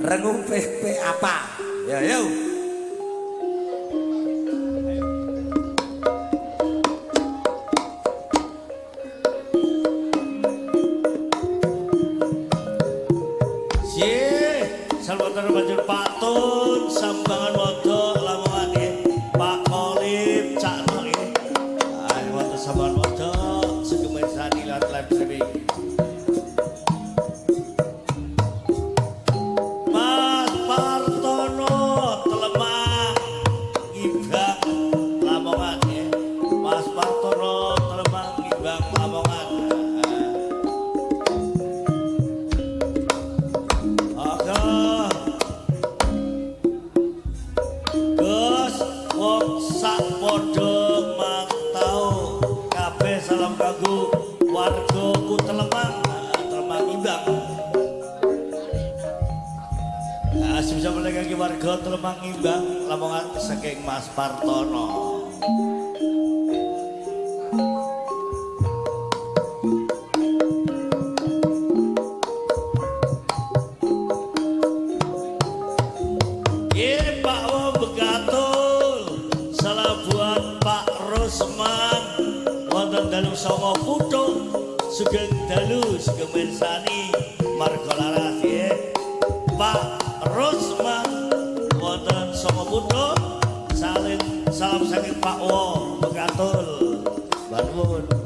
rengu pepe apa? Ya yuk. Salwatar banjur Pak Tun sambangan wada Lamongan Pak Kolip Cakno wonten sambangan wada Sugemen Sani live streaming Mas Partono Telemah Ngibang Lamongan Mas Partono Telemah Ngibang Lamongan Podo mantau kabeh salam kanggo wargaku Telemang Telemang Imbang bisa menegaki warga Telemang Imbang Lamongan saking Mas Partono dalu songo putu sugeng dalu Sugemen Sani marga laras Pak Rosman wonten songo putu salam saking Pak Wo Begatul Bangun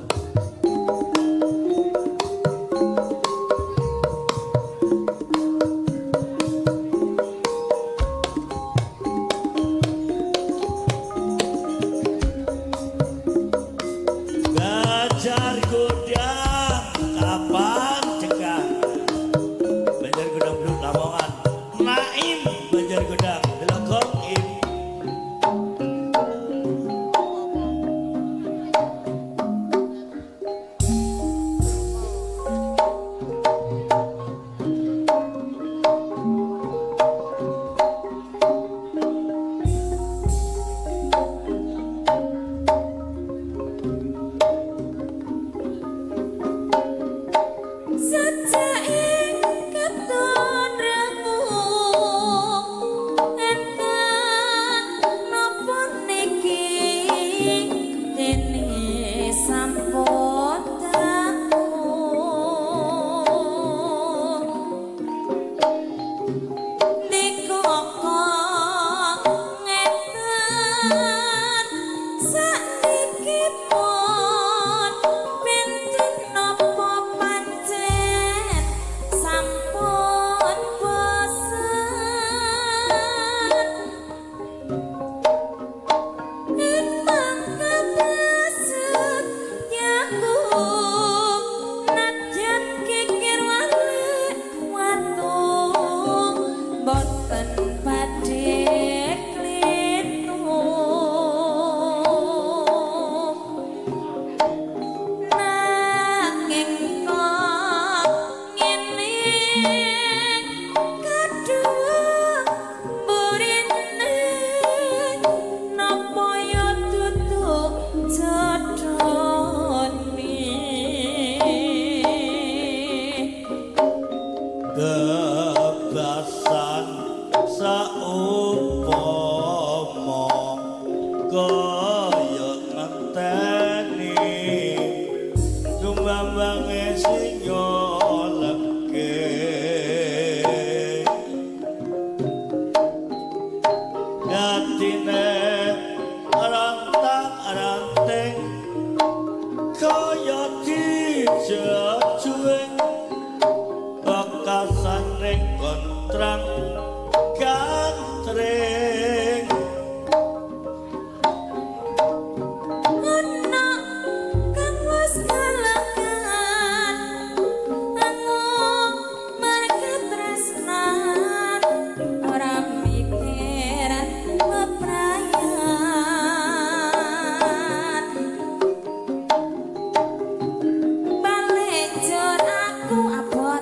Aku abot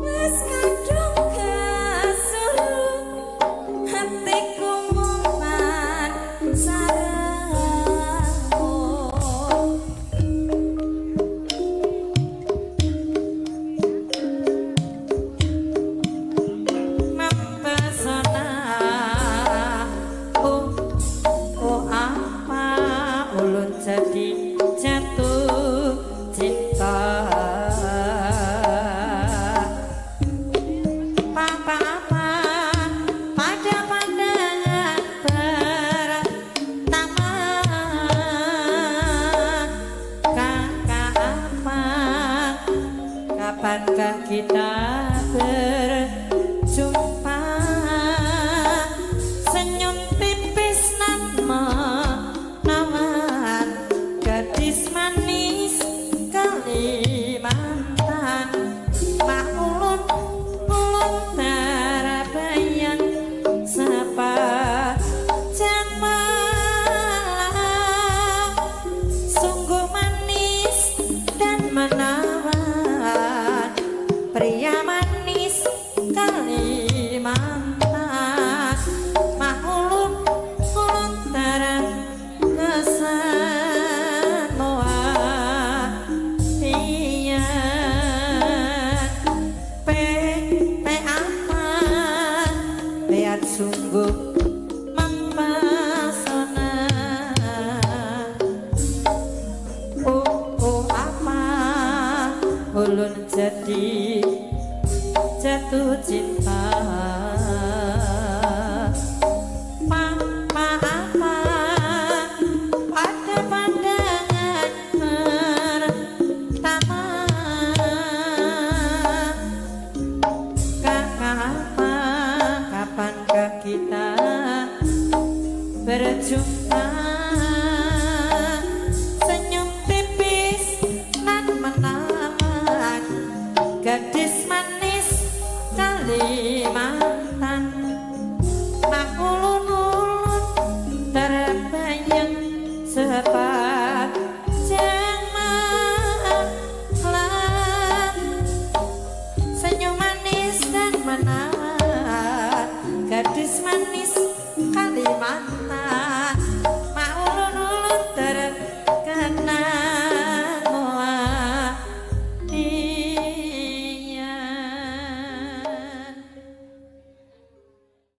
wis kadung kesulitan Apa-apa pada pandangan pertama. Kakak apa, kapankah kita berjumpa? Senyum tipis nan menawan, gadis manis Kalimantan. Mak ulun tarabayang sapa malam, sungguh manis dan menawan, pria manis Kalimantan. Mak ulun tarap kesan moa iya pe apa lihat sungguh mempesona. Apa ulun jadi jatuh cinta. Apa pada pandangan pertama. Kakak apa, kapankah kita berjumpa?